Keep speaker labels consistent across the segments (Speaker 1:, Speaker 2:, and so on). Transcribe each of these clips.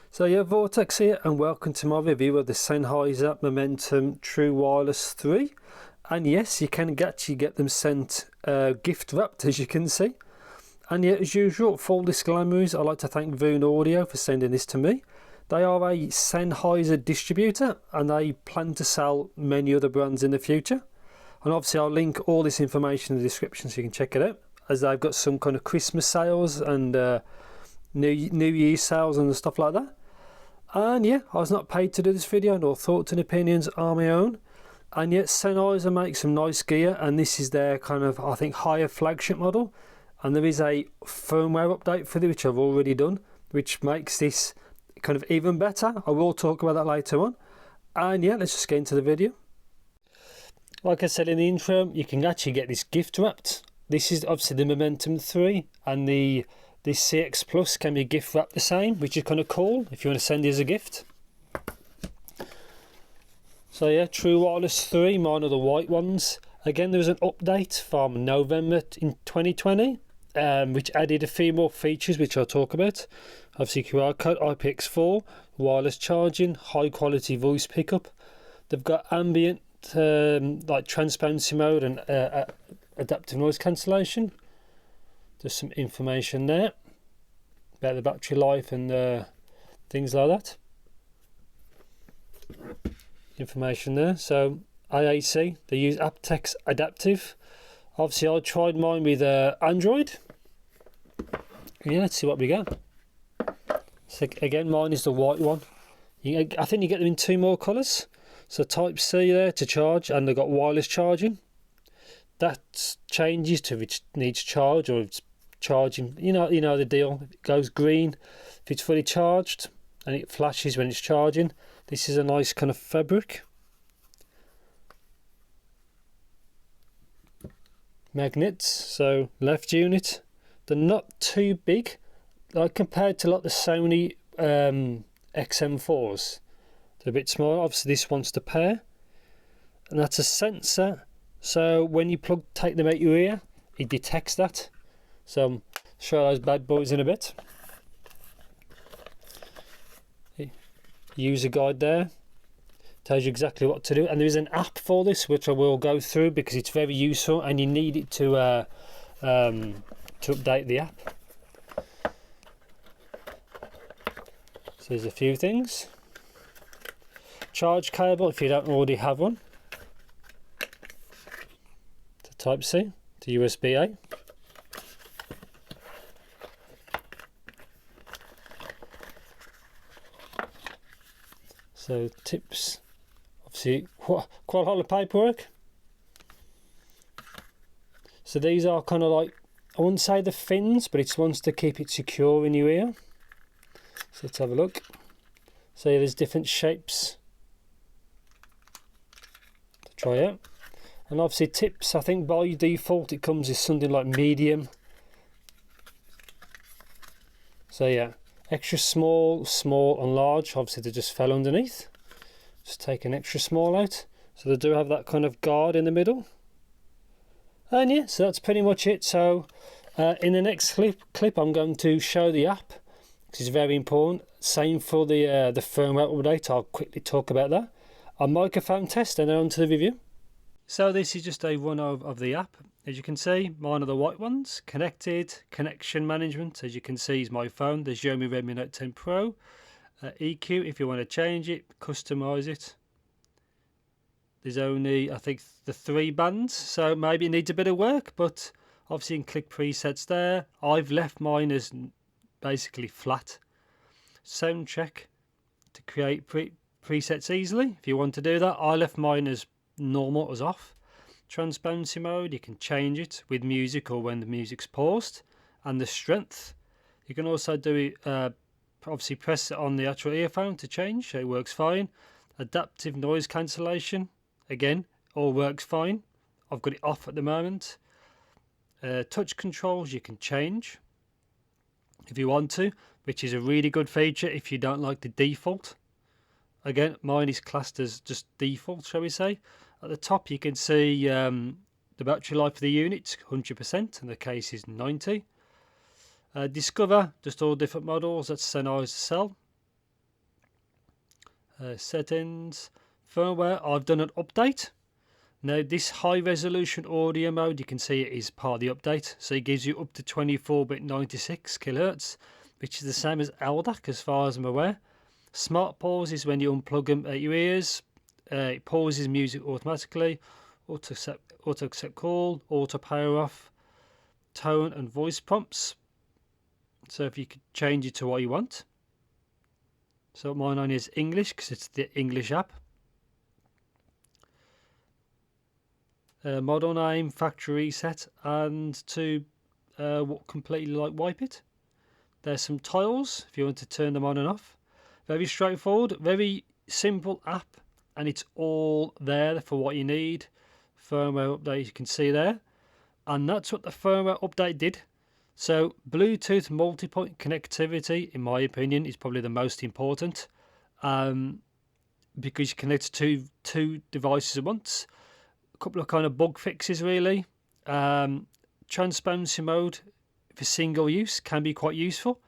Speaker 1: So yeah, Vortex here, and welcome to my review of the Sennheiser Momentum True Wireless 3. And yes, you can actually get them sent gift wrapped, as you can see. And yeah, as usual, full disclaimers, I'd like to thank Voon Audio for sending this to me. They are a Sennheiser distributor, and they plan to sell many other brands in the future. And obviously I'll link all this information in the description so you can check it out, as they've got some kind of Christmas sales and New Year's sales and stuff like that. And yeah, I was not paid to do this video, nor thoughts and opinions are my own. And yet Sennheiser makes some nice gear, and this is their kind of, I think, higher flagship model. And there is a firmware update for it, which I've already done, which makes this kind of even better. I will talk about that later on. And yeah, let's just get into the video. Like I said in the intro, you can actually get this gift wrapped. This is obviously the Momentum 3, and this CX Plus can be gift wrapped the same, which is kind of cool if you want to send it as a gift. So yeah, True Wireless 3, mine are the white ones. Again, there was an update from November in 2020, which added a few more features, which I'll talk about. Obviously, QR code, IPX4, wireless charging, high quality voice pickup. They've got ambient, like transparency mode and adaptive noise cancellation. There's some information there about the battery life and things like that. Information there. So IAC, they use aptX Adaptive. Obviously I tried mine with Android. Yeah, let's see what we get. So again, mine is the white one. I think you get them in two more colours. So Type C there to charge, and they've got wireless charging. That changes to if it needs charge or if it's charging. You know the deal. It goes green if it's fully charged, and it flashes when it's charging. This is a nice kind of fabric. Magnets, so left unit. They're not too big, like compared to like the Sony XM4s. They're a bit smaller. Obviously this one's to pair, and that's a sensor. So when you take them out your ear, it detects that. So I'll show those bad boys in a bit. User guide there tells you exactly what to do, and there is an app for this which I will go through because it's very useful, and you need it to update the app. So there's a few things. Charge cable if you don't already have one. To Type C to USB-A. So tips, obviously quite a lot of paperwork. So these are kind of like, I wouldn't say the fins, but it's ones to keep it secure in your ear. So let's have a look. So yeah, there's different shapes to try out. And obviously tips, I think by default it comes as something like medium. So yeah. Extra small, small and large, obviously they just fell underneath. Just take an extra small out. So they do have that kind of guard in the middle. And yeah, so that's pretty much it. So in the next clip I'm going to show the app, which is very important. Same for the firmware update, I'll quickly talk about that. A microphone test and then on to the review. So this is just a run of the app. As you can see, mine are the white ones. Connected, connection management, as you can see, is my phone, the Xiaomi Redmi Note 10 Pro. EQ, if you want to change it, customize it. There's only, I think, the 3 bands, so maybe it needs a bit of work, but obviously you can click presets there. I've left mine as basically flat. Sound check to create presets easily, if you want to do that. I left mine as normal, as off. Transparency mode, you can change it with music or when the music's paused. And the strength, you can also do it, obviously press it on the actual earphone to change, so it works fine. Adaptive noise cancellation, again, all works fine. I've got it off at the moment. Touch controls you can change if you want to, which is a really good feature if you don't like the default. Again, mine is classed as just default, shall we say. At the top you can see the battery life of the unit, 100%, and the case is 90. Discover, just all different models that Sennheiser sell. Settings, firmware. I've done an update. Now this high resolution audio mode, you can see it is part of the update, so it gives you up to 24-bit 96 kHz, which is the same as LDAC as far as I'm aware. Smart pause is when you unplug them at your ears. It pauses music automatically. Auto accept call, auto power off, tone and voice prompts. So if you could change it to what you want. So mine only is English because it's the English app. Model name, factory reset, and to completely wipe it. There's some tiles if you want to turn them on and off. Very straightforward, very simple app, and it's all there for what you need. Firmware update you can see there, and that's what the firmware update did. So Bluetooth multi-point connectivity, in my opinion, is probably the most important, because you connect to two devices at once. A couple of kind of bug fixes really. Transparency mode for single use can be quite useful,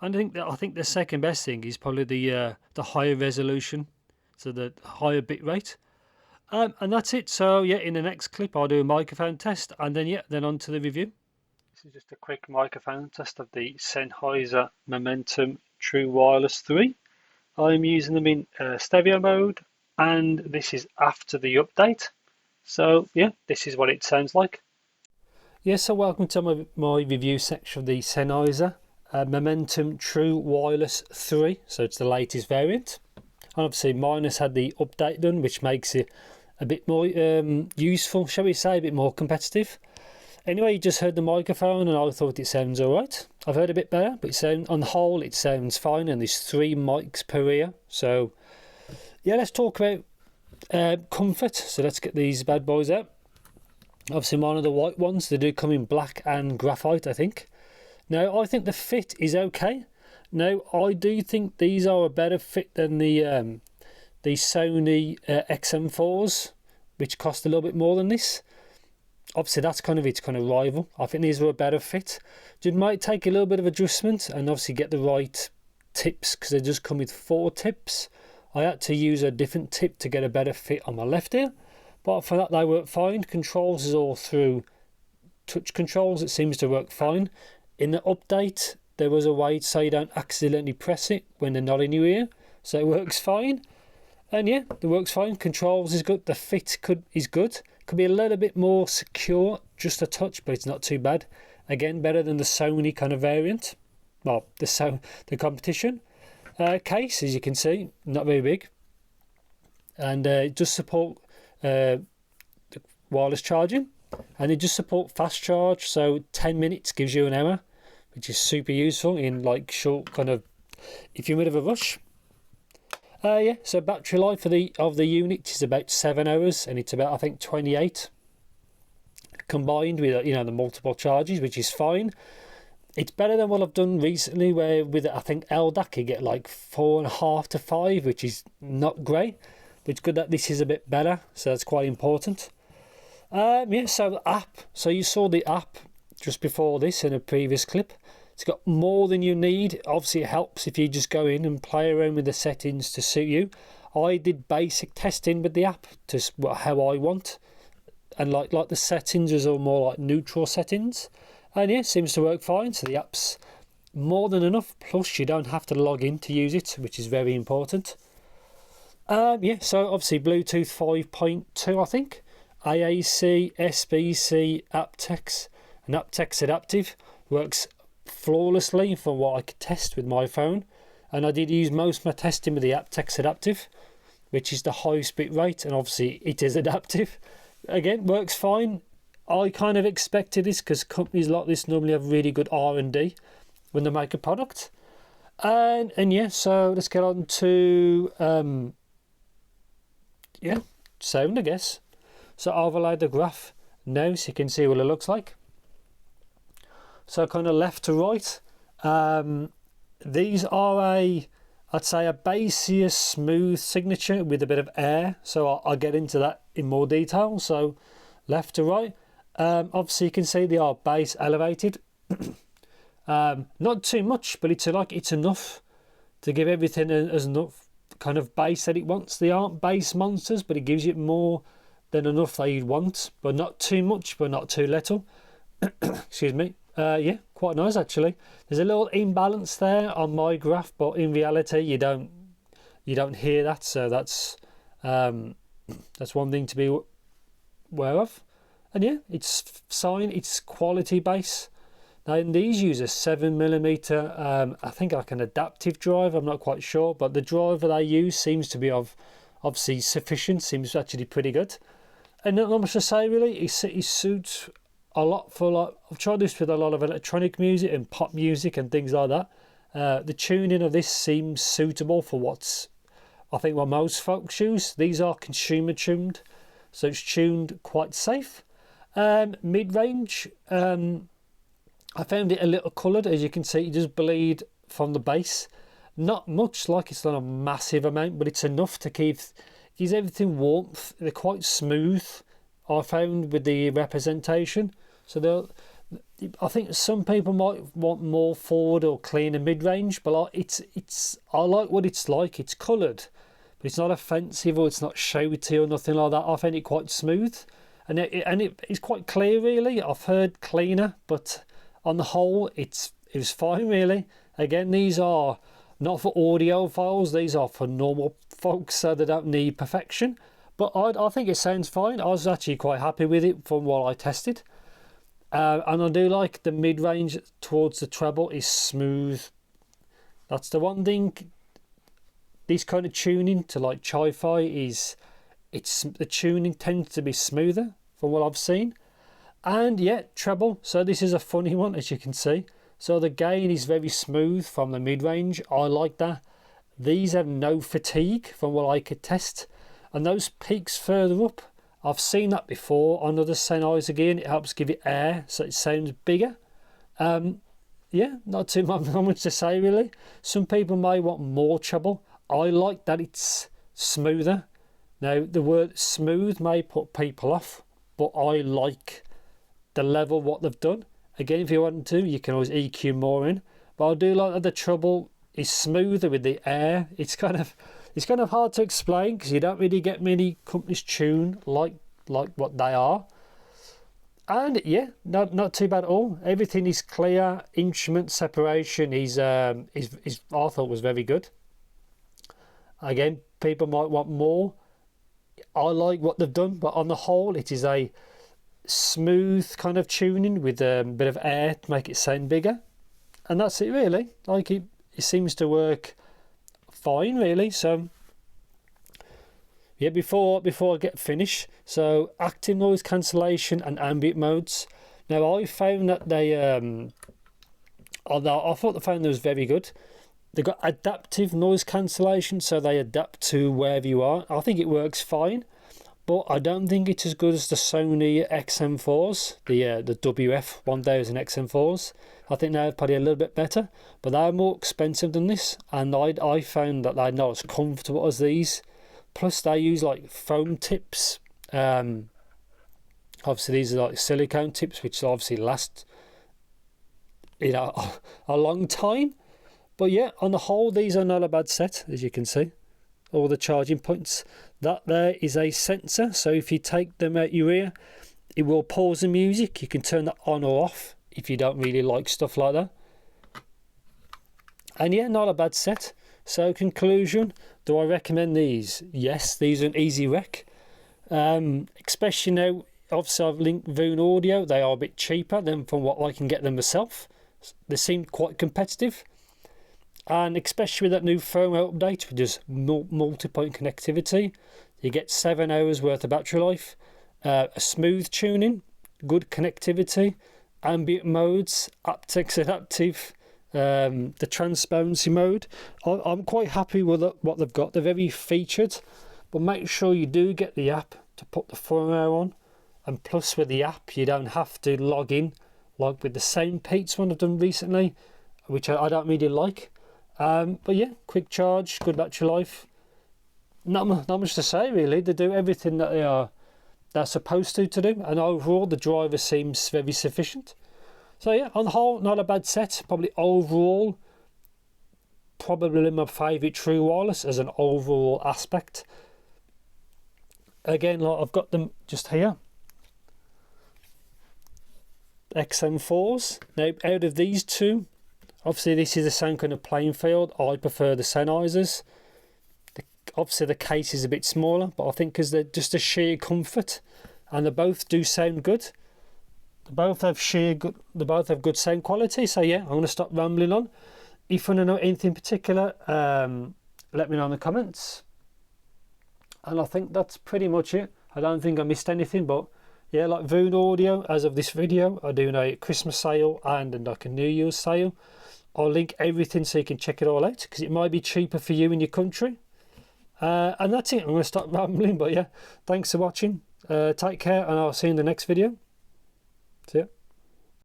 Speaker 1: and I think the second best thing is probably the higher resolution, so the higher bit rate. And that's it. So yeah, in the next clip I'll do a microphone test, and then on to the review. This is just a quick microphone test of the Sennheiser Momentum True Wireless 3. I'm using them in stereo mode, and this is after the update. So yeah, this is what it sounds like. Yes, so welcome to my review section of the Sennheiser Momentum True Wireless 3. So it's the latest variant. And obviously mine has had the update done, which makes it a bit more useful, shall we say, a bit more competitive. Anyway, you just heard the microphone and I thought it sounds alright. I've heard a bit better, but on the whole it sounds fine, and there's 3 mics per ear. So yeah, let's talk about comfort. So let's get these bad boys out. Obviously mine are the white ones. They do come in black and graphite, I think. Now I think the fit is okay. Now I do think these are a better fit than the Sony XM4s, which cost a little bit more than this. Obviously that's kind of its kind of rival. I think these are a better fit. It might take a little bit of adjustment and obviously get the right tips, because they just come with 4 tips. I had to use a different tip to get a better fit on my left ear, but for that they work fine. Controls is all through touch controls. It seems to work fine. In the update there was a way so you don't accidentally press it when they're not in your ear, so it works fine. And yeah, it works fine. Controls is good. The fit is good. Could be a little bit more secure, just a touch, but it's not too bad. Again, better than the Sony kind of variant. Well, the competition. Case, as you can see, not very big. And it does support the wireless charging. And it does support fast charge, so 10 minutes gives you an hour, which is super useful in like short kind of, if you're in a bit of a rush. Yeah, so battery life of the unit is about 7 hours, and it's about, I think, 28 combined with the multiple charges, which is fine. It's better than what I've done recently, where with I think LDAC you get like 4.5 to 5, which is not great. But it's good that this is a bit better, so that's quite important. Yeah, so the app. So you saw the app just before this in a previous clip. It's got more than you need. Obviously it helps if you just go in and play around with the settings to suit you. I did basic testing with the app to how I want, and like the settings is all more like neutral settings, and yeah, seems to work fine. So the app's more than enough, plus you don't have to log in to use it, which is very important. Yeah, so obviously Bluetooth 5.2, I think, AAC, SBC, aptX, and aptX Adaptive works flawlessly for what I could test with my phone. And I did use most of my testing with the aptX Adaptive, which is the highest bit rate, and obviously it is adaptive. Again, works fine. I kind of expected this, because companies like this normally have really good R&D when they make a product. And yeah, so let's get on to sound, I guess. So I'll overlay the graph now so you can see what it looks like. So kind of left to right, these are I'd say a bassier smooth signature with a bit of air, so I'll get into that in more detail. So left to right, obviously you can see they are bass elevated, not too much, but it's enough to give everything as enough kind of bass that it wants. They aren't bass monsters, but it gives it more than enough that you'd want, but not too much, but not too little. Excuse me. Yeah, quite nice actually. There's a little imbalance there on my graph, but in reality you don't hear that, so that's one thing to be aware of. And yeah, it's fine, it's quality bass. Now these use a 7mm, I think like an adaptive drive, I'm not quite sure, but the driver they use seems to be obviously sufficient, seems actually pretty good. And not much to say really, it suits a lot for like, I've tried this with a lot of electronic music and pop music and things like that. The tuning of this seems suitable for what most folks use. These are consumer tuned, so it's tuned quite safe. Mid-range, I found it a little coloured, as you can see, it does bleed from the bass. Not much, like it's not a massive amount, but it's enough to gives everything warmth. They're quite smooth, I found, with the representation. So I think some people might want more forward or cleaner mid-range, but I like what it's like. It's coloured, but it's not offensive or it's not shouty or nothing like that. I find it quite smooth, and it's quite clear really. I've heard cleaner, but on the whole, it was fine really. Again, these are not for audiophiles, these are for normal folks, so they don't need perfection. But I think it sounds fine. I was actually quite happy with it from what I tested. And I do like the mid-range towards the treble is smooth. That's the one thing. This kind of tuning to like chi-fi the tuning tends to be smoother from what I've seen. And yeah, treble. So this is a funny one, as you can see. So the gain is very smooth from the mid-range. I like that. These have no fatigue from what I could test. And those peaks further up, I've seen that before on other Sennheisers again. It helps give it air, so it sounds bigger. Yeah, not much to say really. Some people may want more treble. I like that it's smoother. Now, the word smooth may put people off, but I like the level what they've done. Again, if you want to, you can always EQ more in. But I do like that the treble is smoother with the air. It's kind of hard to explain because you don't really get many companies tune like what they are. And yeah, not too bad at all. Everything is clear. Instrument separation is I thought was very good. Again, people might want more. I like what they've done, but on the whole, it is a smooth kind of tuning with a bit of air to make it sound bigger, and that's it really. Like it seems to work fine really. So yeah, before I get finished, so active noise cancellation and ambient modes. Now I found that they although I thought the phone was very good, they got adaptive noise cancellation, so they adapt to wherever you are. I think it works fine, but I don't think it's as good as the Sony XM4s, the WF-1000 XM4s. I think they're probably a little bit better, but they're more expensive than this, and I found that they're not as comfortable as these. Plus they use like foam tips. Obviously these are like silicone tips, which obviously last a long time. But yeah, on the whole, these are not a bad set, as you can see. All the charging points. That there is a sensor, so if you take them out your ear, it will pause the music. You can turn that on or off if you don't really like stuff like that. And yeah, not a bad set. So conclusion, do I recommend these? Yes, these are an easy rec. Especially now, obviously I've linked Voon Audio. They are a bit cheaper than from what I can get them myself. They seem quite competitive. And especially with that new firmware update, which is multi-point connectivity, you get 7 hours worth of battery life, a smooth tuning, good connectivity, ambient modes, aptX adaptive, the transparency mode. I'm quite happy with what they've got. They're very featured, but make sure you do get the app to put the firmware on. And plus with the app, you don't have to log in like with the St. Pete's one I've done recently, which I don't really like. But yeah, quick charge, good battery life. Not much to say really. They do everything that they're supposed to do, and overall the driver seems very sufficient. So yeah, on the whole, not a bad set. Probably overall probably my favourite true wireless as an overall aspect. Again, like I've got them just here, XM4s. Now out of these two, obviously this is the same kind of playing field. I prefer the Sennheisers. Obviously the case is a bit smaller, but I think because they're just a sheer comfort, and they both do sound good. They both have good sound quality. So yeah, I'm going to stop rambling on. If you want to know anything particular, let me know in the comments. And I think that's pretty much it. I don't think I missed anything, but yeah, like Voon Audio, as of this video, are doing a Christmas sale and like a New Year's sale. I'll link everything so you can check it all out, because it might be cheaper for you in your country. And that's it. I'm going to stop rambling, but yeah, thanks for watching. Take care, and I'll see you in the next video. See ya.